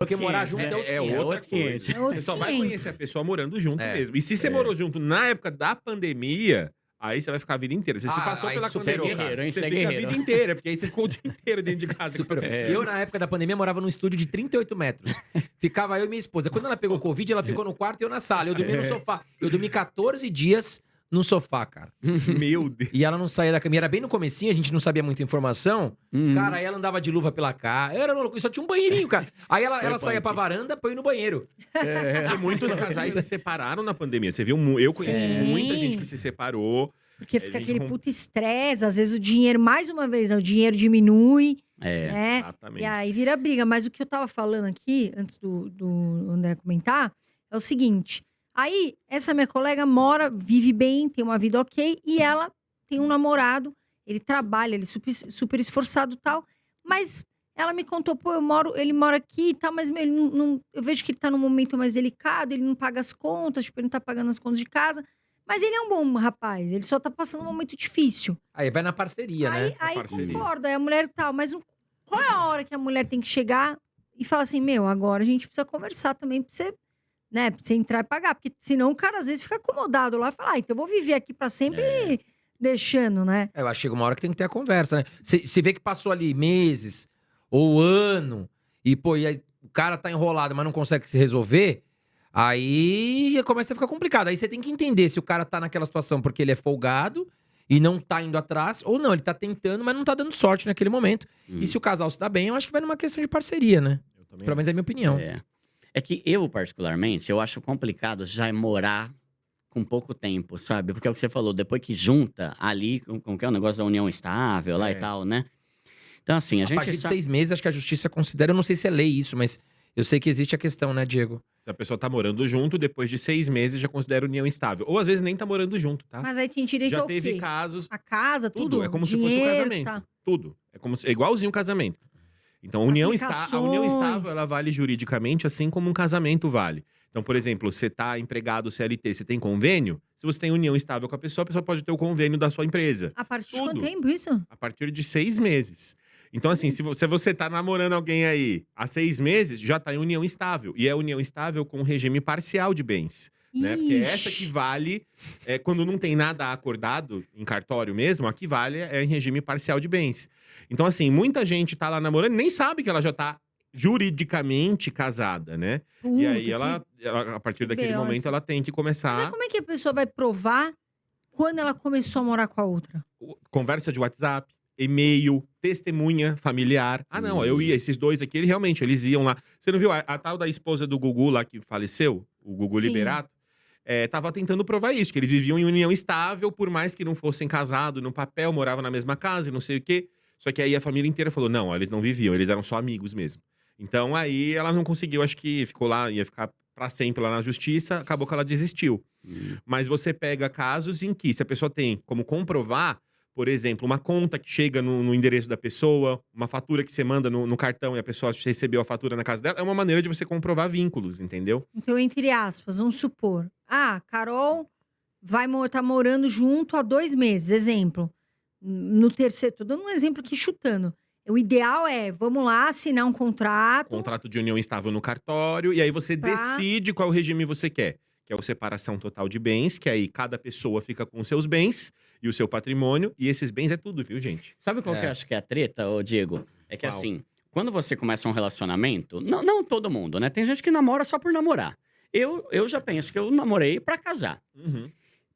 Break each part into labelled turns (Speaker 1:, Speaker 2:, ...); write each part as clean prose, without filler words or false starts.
Speaker 1: Porque morar junto é outro 500.
Speaker 2: outra coisa.
Speaker 3: É outro
Speaker 2: Você só vai
Speaker 3: 500.
Speaker 2: conhecer a pessoa morando junto
Speaker 1: É.
Speaker 2: mesmo. E se você morou junto na época da pandemia, aí você vai ficar a vida inteira. Você se
Speaker 1: Ah,
Speaker 2: passou
Speaker 1: aí
Speaker 2: pela
Speaker 1: superou,
Speaker 2: pandemia,
Speaker 1: cara,
Speaker 2: você
Speaker 4: Você é
Speaker 2: fica a
Speaker 4: guerreiro.
Speaker 2: vida inteira, porque aí você ficou o dia inteiro dentro de casa.
Speaker 1: Superou. Eu, na época da pandemia, morava num estúdio de 38 metros. Ficava eu e minha esposa. Quando ela pegou Covid, ela ficou no quarto e eu na sala. Eu dormia no sofá. Eu dormi 14 dias no sofá, cara.
Speaker 2: Meu Deus.
Speaker 1: E ela não saía da cama. E era bem no comecinho, a gente não sabia muita informação.
Speaker 4: Hum.
Speaker 1: Cara, aí ela andava de luva pela casa. Era louco, só tinha um banheirinho, cara. Aí ela saía
Speaker 4: punk.
Speaker 1: pra varanda pra ir no banheiro.
Speaker 2: E muitos casais se separaram na pandemia. Você viu? Eu conheci
Speaker 3: Sim.
Speaker 2: muita gente que se separou.
Speaker 3: Porque
Speaker 2: A
Speaker 3: fica
Speaker 2: gente
Speaker 3: aquele
Speaker 2: com-
Speaker 3: puto estresse, às vezes o dinheiro, mais uma vez, o dinheiro diminui,
Speaker 4: É.
Speaker 3: né?
Speaker 2: Exatamente.
Speaker 3: E aí vira briga. Mas o que eu tava falando aqui, antes do André comentar, é o seguinte. Aí, essa minha colega mora, vive bem, tem uma vida ok, e ela tem um namorado, ele trabalha, ele é super esforçado e tal, mas ela me contou, pô, ele mora aqui e tal, mas meu, ele eu vejo que ele tá num momento mais delicado, ele não paga as contas, tipo, ele não tá pagando as contas de casa, mas ele é um bom rapaz, ele só tá passando um momento difícil.
Speaker 1: Aí vai na parceria, né?
Speaker 3: Aí
Speaker 2: parceria.
Speaker 3: concorda, aí a mulher e tal, mas qual é a hora que a mulher tem que chegar e falar assim, meu, agora a gente precisa conversar também pra você, né, pra você entrar e pagar, porque senão o cara às vezes fica acomodado lá e fala, então eu vou viver aqui pra sempre deixando, né?
Speaker 1: Eu acho que chega uma hora que tem que ter a conversa, né? Você vê que passou ali meses ou ano, e pô, e aí o cara tá enrolado, mas não consegue se resolver, aí começa a ficar complicado. Aí você tem que entender se o cara tá naquela situação porque ele é folgado e não tá indo atrás, ou não, ele tá tentando, mas não tá dando sorte naquele momento. E se o casal se dá bem, eu acho que vai numa questão de parceria, né?
Speaker 2: Eu também
Speaker 1: Pelo menos é a minha opinião.
Speaker 4: É que eu, particularmente, eu acho complicado já morar com pouco tempo, sabe? Porque é o que você falou, depois que junta ali, com que é o negócio da união estável lá
Speaker 2: É.
Speaker 4: e tal, né? Então, assim, a
Speaker 1: A
Speaker 4: gente
Speaker 1: partir de
Speaker 4: sabe...
Speaker 1: 6 meses, acho que a justiça considera, eu não sei se é lei isso, mas eu sei que existe a questão, né, Diego?
Speaker 2: Se a pessoa tá morando junto, depois de 6 meses já considera união estável. Ou às vezes nem tá morando junto, tá?
Speaker 3: Mas aí tem direito
Speaker 2: Já
Speaker 3: ao
Speaker 2: teve
Speaker 3: quê?
Speaker 2: casos.
Speaker 3: A casa, tudo?
Speaker 2: É como se fosse um
Speaker 3: dinheiro,
Speaker 2: casamento.
Speaker 3: tá.
Speaker 2: Tudo. É igualzinho um casamento. Então, a união
Speaker 3: Aplicações.
Speaker 2: estável, ela vale juridicamente, assim como um casamento vale. Então, por exemplo, você tá empregado CLT, você tem convênio? Se você tem união estável com a pessoa pode ter o convênio da sua empresa.
Speaker 3: A partir de
Speaker 2: Tudo.
Speaker 3: quanto tempo isso?
Speaker 2: A partir de 6 meses. Então, assim, se você tá namorando alguém aí há 6 meses, já tá em união estável. E é união estável com regime parcial de bens. Né? Porque é essa que vale, quando não tem nada acordado em cartório mesmo, a que vale é em regime parcial de bens. Então, assim, muita gente tá lá namorando e nem sabe que ela já tá juridicamente casada, né? E aí, ela, a partir daquele
Speaker 3: B.O.
Speaker 2: momento, ela tem que
Speaker 3: Mas
Speaker 2: começar
Speaker 3: aí como é que a pessoa vai provar quando ela começou a morar com a outra?
Speaker 2: conversa de WhatsApp, e-mail, testemunha familiar. Ah, não, eu ia, esses dois aqui, eles iam lá. Você não viu a tal da esposa do Gugu lá que faleceu? O Gugu
Speaker 3: Sim.
Speaker 2: Liberato? Tava tentando provar isso, que eles viviam em união estável, por mais que não fossem casados no papel, moravam na mesma casa e não sei o quê. Só que aí a família inteira falou, não, eles não viviam, eles eram só amigos mesmo. Então aí ela não conseguiu, acho que ficou lá, ia ficar pra sempre lá na justiça, acabou que ela desistiu. Mas você pega casos em que, se a pessoa tem como comprovar, por exemplo, uma conta que chega no endereço da pessoa, uma fatura que você manda no cartão e a pessoa recebeu a fatura na casa dela, é uma maneira de você comprovar vínculos, entendeu?
Speaker 3: Então, entre aspas, vamos supor. Ah, Carol tá morando junto há 2 meses, exemplo. No terceiro, tô dando um exemplo aqui chutando. O ideal é, vamos lá, assinar um contrato.
Speaker 2: Contrato de união estável no cartório, e aí você
Speaker 3: Tá.
Speaker 2: decide qual regime você quer. Que é o separação total de bens, que aí cada pessoa fica com os seus bens e o seu patrimônio, e esses bens é tudo, viu, gente?
Speaker 4: Sabe qual que eu acho que é a treta, ô Diego? É que
Speaker 2: Qual?
Speaker 4: assim, quando você começa um relacionamento, não todo mundo, né? Tem gente que namora só por namorar. Eu já penso que eu namorei pra casar.
Speaker 2: Uhum.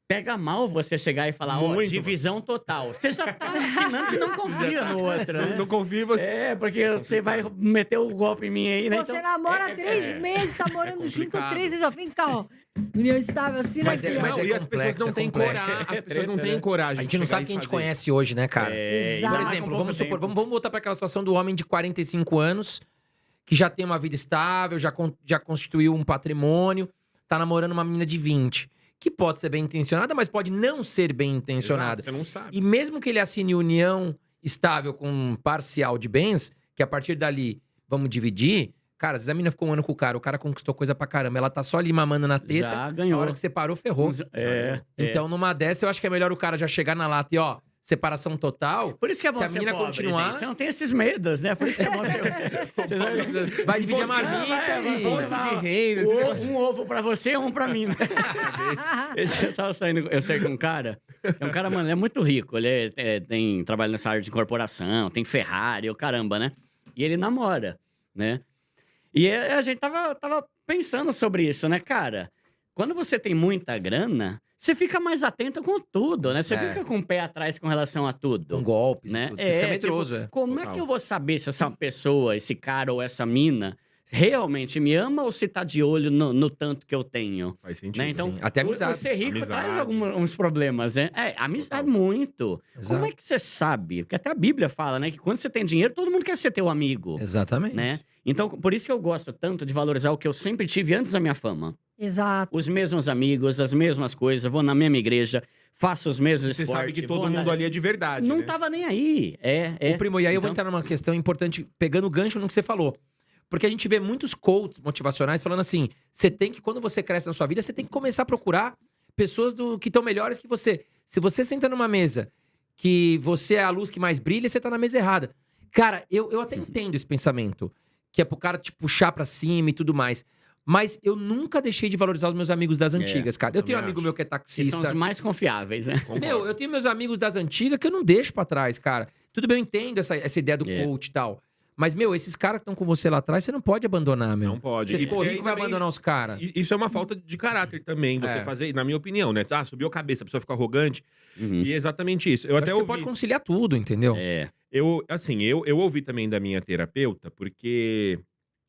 Speaker 4: Pega mal você chegar e falar, ó,
Speaker 2: Muito,
Speaker 4: divisão total. Você já tá assinando que não confia no outro, né?
Speaker 2: Não confio em você.
Speaker 4: É, porque você vai meter o golpe em mim aí, né?
Speaker 3: Você
Speaker 4: Então,
Speaker 3: namora 3 meses, tá morando junto
Speaker 2: complicado.
Speaker 3: 3 vezes, ó, vem cá, ó. União estável, assina
Speaker 1: Mas
Speaker 3: aqui,
Speaker 1: é-
Speaker 3: ó.
Speaker 1: mas
Speaker 2: Não, e as pessoas
Speaker 1: complexo,
Speaker 2: não têm
Speaker 1: complexo.
Speaker 2: coragem. As pessoas não
Speaker 4: Treta,
Speaker 2: têm
Speaker 4: né?
Speaker 2: coragem.
Speaker 1: A gente não
Speaker 2: de chegar
Speaker 1: sabe
Speaker 2: e
Speaker 1: quem a gente
Speaker 2: fazer
Speaker 1: conhece hoje, né, cara?
Speaker 3: Exato.
Speaker 1: Por
Speaker 4: com
Speaker 1: exemplo,
Speaker 4: pouco
Speaker 1: vamos supor,
Speaker 4: tempo.
Speaker 1: vamos voltar para aquela situação do homem de 45 anos, que já tem uma vida estável, já constituiu um patrimônio, tá namorando uma menina de 20, que pode ser bem intencionada, mas pode não ser bem intencionada.
Speaker 2: Exato, você não sabe.
Speaker 1: E mesmo que ele assine união estável com um parcial de bens, que a partir dali vamos dividir, cara, às vezes a menina ficou um ano com o cara conquistou coisa pra caramba, ela tá só ali mamando na teta,
Speaker 4: já
Speaker 1: a
Speaker 4: ganhou.
Speaker 1: hora que separou, ferrou.
Speaker 4: É,
Speaker 1: Então, numa dessa, eu acho que é melhor o cara já chegar na lata e, ó, separação total,
Speaker 4: Por isso que é bom
Speaker 1: se a
Speaker 4: ser
Speaker 1: menina
Speaker 4: pobre,
Speaker 1: continuar-
Speaker 4: gente. Você não tem esses medos, né? Por isso que é bom ser...
Speaker 1: vai dividir a
Speaker 4: Imposto-
Speaker 1: marmita
Speaker 4: vai,
Speaker 1: e...
Speaker 2: Imposto de renda.
Speaker 4: Um ovo pra você e um pra mim. Eu tava saindo, eu saí com um cara. É um cara, mano, ele é muito rico. Ele trabalha nessa área de corporação, tem Ferrari, o caramba, né? E ele namora, né? E a gente tava pensando sobre isso, né, cara? Quando você tem muita grana, você fica mais atento com tudo, né? Você
Speaker 1: É.
Speaker 4: fica com o pé atrás com relação a tudo.
Speaker 1: Com golpes,
Speaker 4: Né?
Speaker 1: tudo. Você fica medroso,
Speaker 4: tipo, como é
Speaker 2: Total.
Speaker 4: que eu vou saber se essa pessoa, esse cara ou essa mina realmente me ama ou se tá de olho no tanto que eu tenho?
Speaker 2: Faz sentido.
Speaker 4: Né? Então,
Speaker 1: Sim, até amizade.
Speaker 4: Ser rico
Speaker 2: Amizade.
Speaker 4: traz uns problemas, né? Amizade
Speaker 2: Total.
Speaker 4: muito.
Speaker 1: Exato.
Speaker 4: Como é que você sabe? Porque até a Bíblia fala, né? Que quando você tem dinheiro, todo mundo quer ser teu amigo,
Speaker 1: Exatamente.
Speaker 4: né? Então, por isso que eu gosto tanto de valorizar o que eu sempre tive antes da minha fama.
Speaker 3: Exato.
Speaker 4: Os mesmos amigos, as mesmas coisas, vou na mesma igreja, faço os mesmos
Speaker 2: Você
Speaker 4: esportes.
Speaker 2: sabe que todo
Speaker 4: vou
Speaker 2: mundo ali é de verdade,
Speaker 4: Não
Speaker 2: né?
Speaker 4: tava nem aí.
Speaker 1: O Primo, e aí eu vou
Speaker 4: Então-
Speaker 1: entrar numa questão importante, pegando o gancho no que você falou. Porque a gente vê muitos coaches motivacionais falando assim, você tem que, quando você cresce na sua vida, você tem que começar a procurar pessoas que estão melhores que você. Se você senta numa mesa que você é a luz que mais brilha, você tá na mesa errada. Cara, eu até entendo esse pensamento, que é pro cara te puxar pra cima e tudo mais. Mas eu nunca deixei de valorizar os meus amigos das antigas, cara. Eu tenho um
Speaker 2: também
Speaker 1: amigo
Speaker 2: acho.
Speaker 1: meu que é
Speaker 4: Que são
Speaker 1: taxista.
Speaker 4: os mais confiáveis, né?
Speaker 2: Concordo.
Speaker 1: Meu, eu tenho meus amigos das antigas que eu não deixo pra trás, cara. Tudo bem, eu entendo essa ideia do
Speaker 4: É.
Speaker 1: coach e tal. Mas, meu, esses caras que estão com você lá atrás, você não pode abandonar, meu.
Speaker 2: Não pode.
Speaker 1: Você
Speaker 2: E
Speaker 1: ficou
Speaker 2: porque
Speaker 1: rico,
Speaker 2: aí
Speaker 1: vai
Speaker 2: também-
Speaker 1: abandonar os caras.
Speaker 2: Isso é uma falta de caráter também, você
Speaker 1: É.
Speaker 2: fazer, na minha opinião, né? Ah, subiu a cabeça, a pessoa ficou arrogante.
Speaker 4: Uhum.
Speaker 2: E é exatamente isso. Eu
Speaker 1: Acho
Speaker 2: até
Speaker 1: que você
Speaker 2: ouvi.
Speaker 1: pode conciliar tudo, entendeu?
Speaker 4: É.
Speaker 2: Eu ouvi também da minha terapeuta, porque,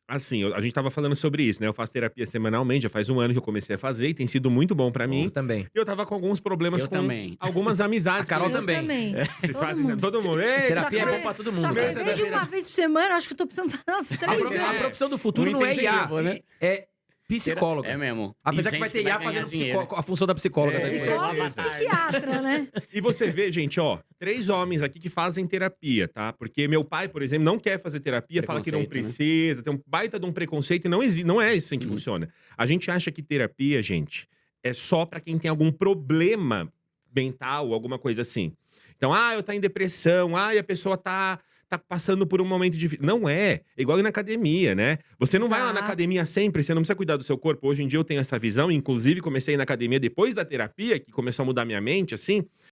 Speaker 2: assim, a gente tava falando sobre isso, né? Eu faço terapia semanalmente, já faz um ano que eu comecei a fazer, e tem sido muito bom pra
Speaker 1: Eu
Speaker 2: mim.
Speaker 1: também.
Speaker 2: Eu tava com alguns problemas
Speaker 4: Eu
Speaker 2: com
Speaker 4: também.
Speaker 2: algumas amizades.
Speaker 1: A Carol
Speaker 2: por
Speaker 3: Eu
Speaker 2: exemplo.
Speaker 1: também.
Speaker 2: Vocês
Speaker 3: Todo
Speaker 2: fazem,
Speaker 3: mundo.
Speaker 2: todo mundo. Ei,
Speaker 1: Terapia
Speaker 3: Só
Speaker 1: é
Speaker 3: que-
Speaker 1: bom pra todo
Speaker 3: Só
Speaker 1: mundo.
Speaker 3: que
Speaker 1: né?
Speaker 3: ao invés de uma vez por semana, acho que eu tô precisando fazer umas
Speaker 1: A,
Speaker 3: três.
Speaker 1: a profissão do futuro
Speaker 4: Um
Speaker 1: não é IA,
Speaker 4: intensivo, né?
Speaker 1: é psicóloga.
Speaker 4: É mesmo.
Speaker 1: Apesar
Speaker 4: E
Speaker 1: que vai
Speaker 4: gente
Speaker 1: ter IA
Speaker 4: ganhar
Speaker 1: fazendo
Speaker 4: dinheiro.
Speaker 1: a função da psicóloga.
Speaker 2: É.
Speaker 1: também.
Speaker 3: Psicólogo e
Speaker 4: Avatar.
Speaker 3: psiquiatra, né?
Speaker 2: E você vê, gente, ó, 3 homens aqui que fazem terapia, tá? Porque meu pai, por exemplo, não quer fazer terapia, fala que não
Speaker 4: Preconceito, né?
Speaker 2: precisa, tem um baita de um preconceito e não é assim que funciona. A gente acha que terapia, gente, é só pra quem tem algum problema mental, alguma coisa assim. Então, eu tá em depressão, e a pessoa tá passando por um momento difícil. Não é. É igual ir na academia, né? Você não vai lá na
Speaker 3: Exato.
Speaker 2: academia sempre, você não precisa cuidar do seu corpo. Hoje em dia eu tenho essa visão, inclusive comecei na academia depois da terapia, que começou a mudar minha mente, assim.